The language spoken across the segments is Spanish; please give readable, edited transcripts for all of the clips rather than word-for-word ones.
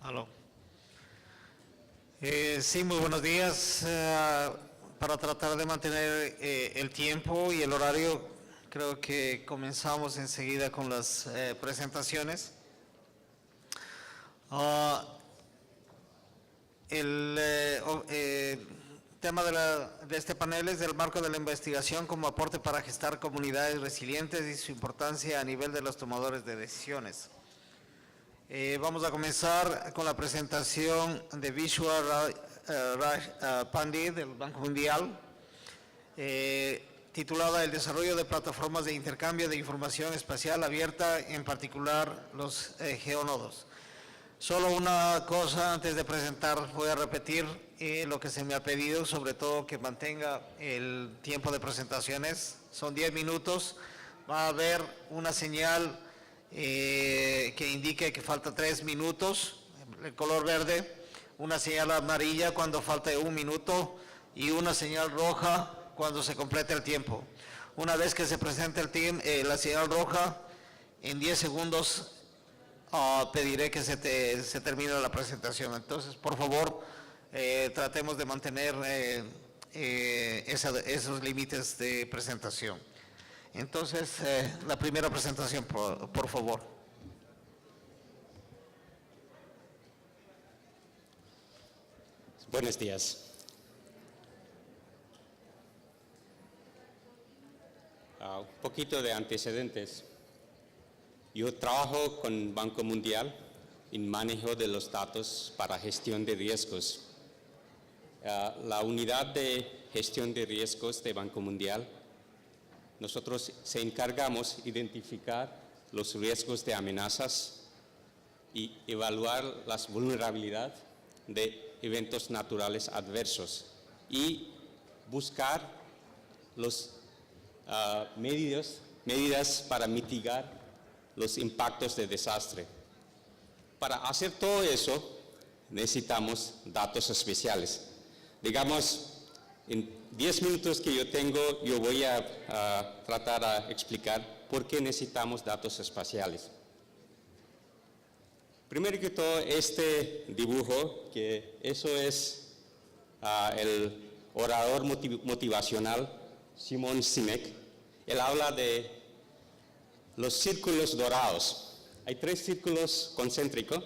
Aló. Sí, muy buenos días. Para tratar de mantener el tiempo y el horario, creo que comenzamos enseguida con las presentaciones. El tema de este panel es del marco de la investigación como aporte para gestar comunidades resilientes y su importancia a nivel de los tomadores de decisiones. Vamos a comenzar con la presentación de Vishwa Raj Pandit del Banco Mundial, titulada El desarrollo de plataformas de intercambio de información espacial abierta, en particular los geonodos. Solo una cosa antes de presentar, voy a repetir lo que se me ha pedido, sobre todo que mantenga el tiempo de presentaciones, son 10 minutos, va a haber una señal que indique que falta 3 minutos, el color verde, una señal amarilla cuando falte 1 minuto y una señal roja cuando se complete el tiempo. Una vez que se presente la señal roja, en 10 segundos pediré que se termine la presentación. Entonces, por favor, tratemos de mantener esos límites de presentación. Entonces, la primera presentación, por favor. Buenos días. Un poquito de antecedentes. Yo trabajo con Banco Mundial en manejo de los datos para gestión de riesgos. La unidad de gestión de riesgos de Banco Mundial, nosotros se encargamos de identificar los riesgos de amenazas y evaluar las vulnerabilidades de eventos naturales adversos y buscar las medidas para mitigar los impactos de desastre. Para hacer todo eso necesitamos datos especiales. Digamos, en 10 minutos que yo tengo, yo voy a tratar de explicar por qué necesitamos datos espaciales. Primero que todo, este dibujo, que eso es el orador motivacional Simon Sinek. Él habla de los círculos dorados. Hay 3 círculos concéntricos,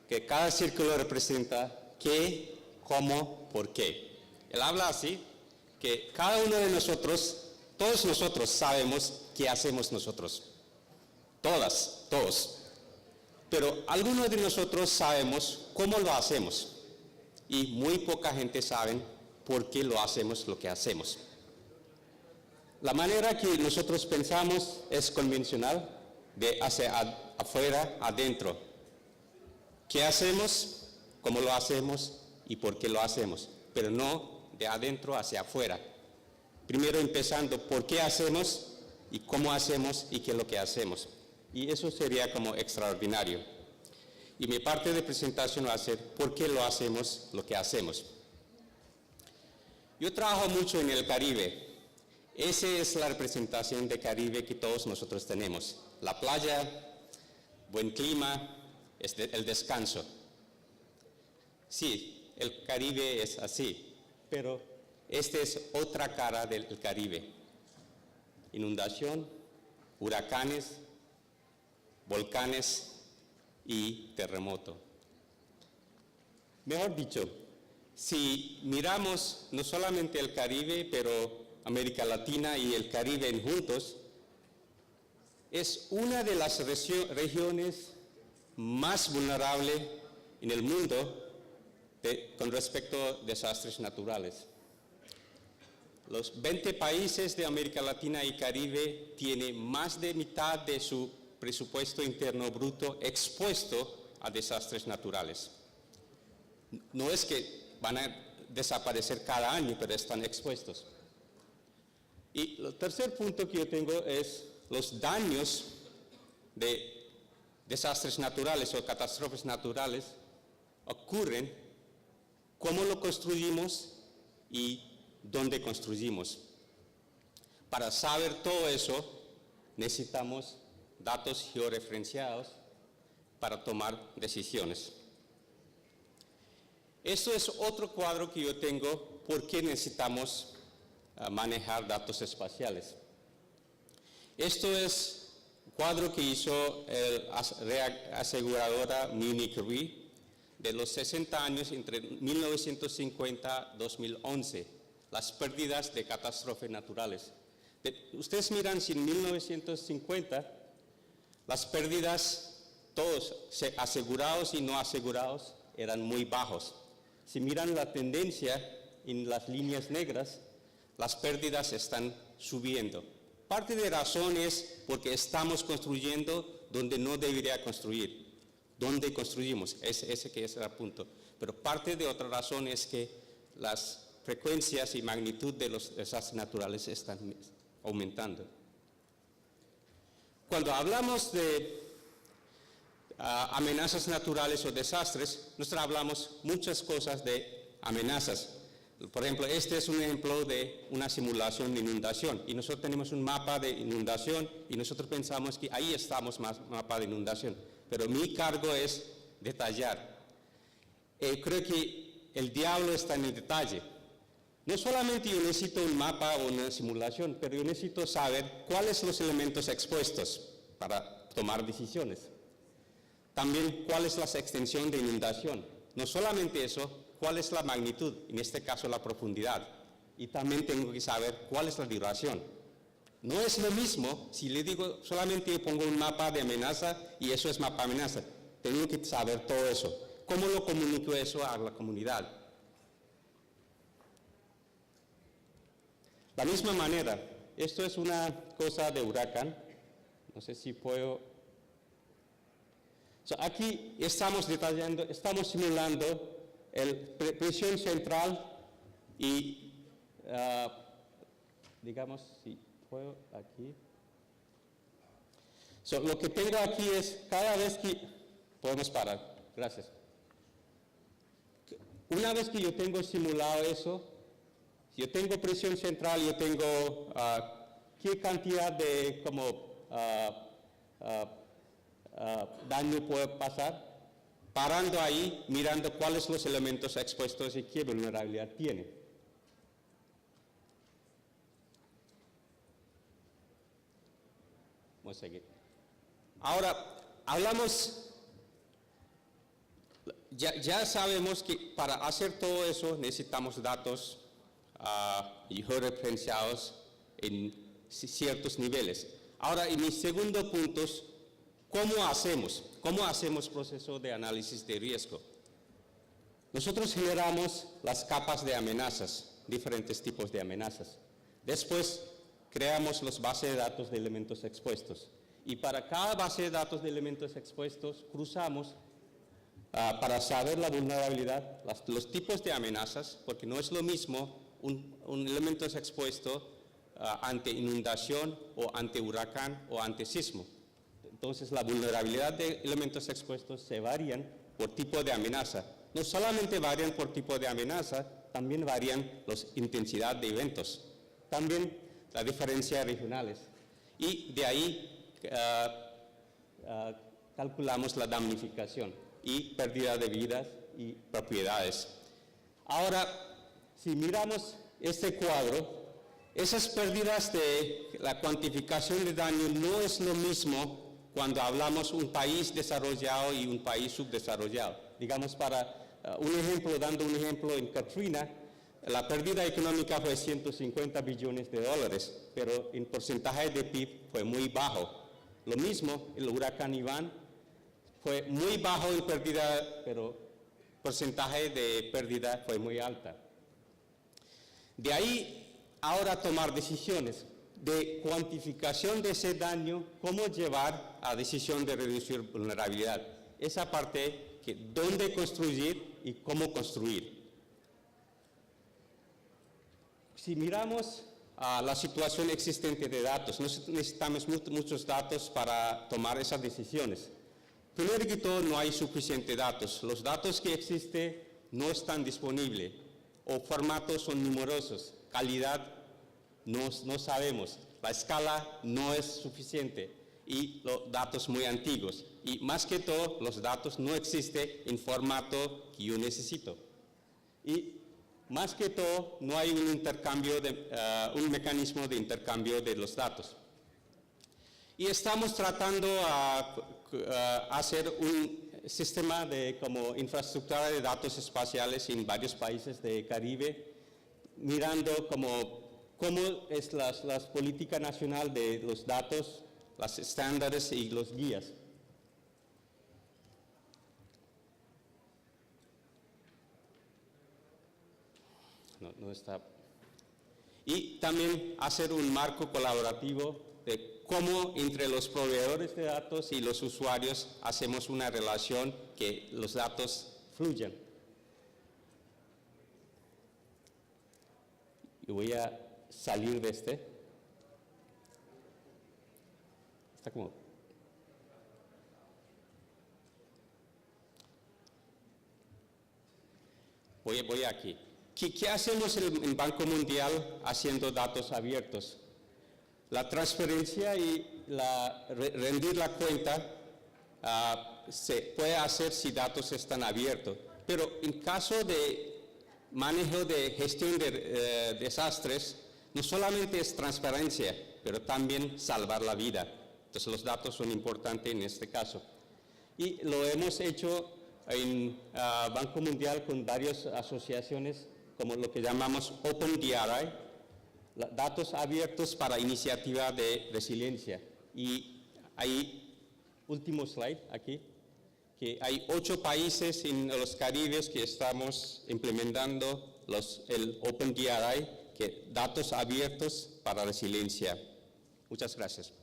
que cada círculo representa qué, cómo, por qué. Él habla así, que cada uno de nosotros, todos nosotros sabemos qué hacemos nosotros. Todos. Pero algunos de nosotros sabemos cómo lo hacemos. Y muy poca gente sabe por qué lo hacemos lo que hacemos. La manera que nosotros pensamos es convencional, de hacia afuera, adentro. ¿Qué hacemos? ¿Cómo lo hacemos? ¿Y por qué lo hacemos? Pero no de adentro hacia afuera. Primero empezando por qué hacemos y cómo hacemos y qué es lo que hacemos. Y eso sería como extraordinario. Y mi parte de presentación va a ser por qué lo hacemos lo que hacemos. Yo trabajo mucho en el Caribe. Esa es la representación de Caribe que todos nosotros tenemos. La playa, buen clima, el descanso. Sí, el Caribe es así, pero esta es otra cara del Caribe. Inundación, huracanes, volcanes y terremoto. Mejor dicho, si miramos no solamente el Caribe, pero América Latina y el Caribe juntos, es una de las regiones más vulnerables en el mundo con respecto a desastres naturales. Los 20 países de América Latina y Caribe tienen más de mitad de su presupuesto interno bruto expuesto a desastres naturales. No es que van a desaparecer cada año, pero están expuestos. Y el tercer punto que yo tengo es los daños de desastres naturales o catástrofes naturales ocurren, cómo lo construimos y dónde construimos. Para saber todo eso, necesitamos datos georreferenciados para tomar decisiones. Esto es otro cuadro que yo tengo, por qué necesitamos manejar datos espaciales. Esto es un cuadro que hizo la aseguradora Munich Re de los 60 años entre 1950 y 2011, las pérdidas de catástrofes naturales. Ustedes miran si en 1950 las pérdidas, todos asegurados y no asegurados, eran muy bajos. Si miran la tendencia en las líneas negras, las pérdidas están subiendo. Parte de la razón es porque estamos construyendo donde no debería construir. ¿Dónde construimos? Ese que es el punto. Pero parte de otra razón es que las frecuencias y magnitud de los desastres naturales están aumentando. Cuando hablamos de amenazas naturales o desastres, nosotros hablamos muchas cosas de amenazas. Por ejemplo, este es un ejemplo de una simulación de inundación y nosotros tenemos un mapa de inundación y nosotros pensamos que ahí estamos más mapa de inundación, pero mi cargo es detallar. Creo que el diablo está en el detalle. No solamente yo necesito un mapa o una simulación, pero yo necesito saber cuáles son los elementos expuestos para tomar decisiones. También cuál es la extensión de inundación. No solamente eso, cuál es la magnitud, en este caso la profundidad. Y también tengo que saber cuál es la duración. No es lo mismo si le digo solamente pongo un mapa de amenaza y eso es mapa de amenaza. Tengo que saber todo eso. ¿Cómo lo comunico eso a la comunidad? La misma manera, esto es una cosa de huracán. No sé si puedo... aquí estamos detallando, estamos simulando la presión central y, digamos, si puedo aquí. Lo que tengo aquí es, cada vez que, podemos parar, gracias. Una vez que yo tengo simulado eso, si yo tengo presión central, yo tengo qué cantidad de daño puede pasar, parando ahí, mirando cuáles son los elementos expuestos y qué vulnerabilidad tiene. Vamos a seguir. Ahora, hablamos, ya sabemos que para hacer todo eso necesitamos datos georreferenciados en ciertos niveles. Ahora, en mi segundo punto, ¿cómo hacemos proceso de análisis de riesgo? Nosotros generamos las capas de amenazas, diferentes tipos de amenazas. Después, creamos las bases de datos de elementos expuestos. Y para cada base de datos de elementos expuestos, cruzamos para saber la vulnerabilidad, los tipos de amenazas, porque no es lo mismo un elemento expuesto ante inundación o ante huracán o ante sismo. Entonces, la vulnerabilidad de elementos expuestos se varían por tipo de amenaza. No solamente varían por tipo de amenaza, también varían la intensidad de eventos. También las diferencias regionales. Y de ahí calculamos la damnificación y pérdida de vidas y propiedades. Ahora, si miramos este cuadro, esas pérdidas de la cuantificación de daño no es lo mismo cuando hablamos un país desarrollado y un país subdesarrollado. Digamos, dando un ejemplo, en Katrina, la pérdida económica fue 150 billones de dólares, pero en porcentaje de PIB fue muy bajo. Lo mismo, el huracán Iván fue muy bajo en pérdida, pero porcentaje de pérdida fue muy alta. De ahí, ahora tomar decisiones de cuantificación de ese daño, cómo llevar a decisión de reducir vulnerabilidad. Esa parte, que dónde construir y cómo construir. Si miramos la situación existente de datos, necesitamos muchos datos para tomar esas decisiones. Primero que todo, no hay suficientes datos. Los datos que existen no están disponibles o formatos son numerosos. Calidad no sabemos. La escala no es suficiente y los datos muy antiguos. Y más que todo, los datos no existen en formato que yo necesito. Y más que todo, no hay un mecanismo de intercambio de los datos. Y estamos tratando a hacer un sistema de como infraestructura de datos espaciales en varios países del Caribe, mirando cómo es la política nacional de los datos, los estándares y los guías. No está. Y también hacer un marco colaborativo de cómo entre los proveedores de datos y los usuarios hacemos una relación que los datos fluyan. Y voy a salir de este. Está como... Voy aquí. ¿Qué hacemos en el Banco Mundial haciendo datos abiertos? La transferencia y rendir la cuenta se puede hacer si datos están abiertos, pero en caso de manejo de gestión de desastres, no solamente es transparencia, pero también salvar la vida. Entonces los datos son importantes en este caso. Y lo hemos hecho en Banco Mundial con varias asociaciones, como lo que llamamos OpenDRI, datos abiertos para iniciativa de resiliencia. Y hay, último slide aquí, que hay 8 países en los Caribes que estamos implementando el OpenDRI, que datos abiertos para resiliencia. Muchas gracias.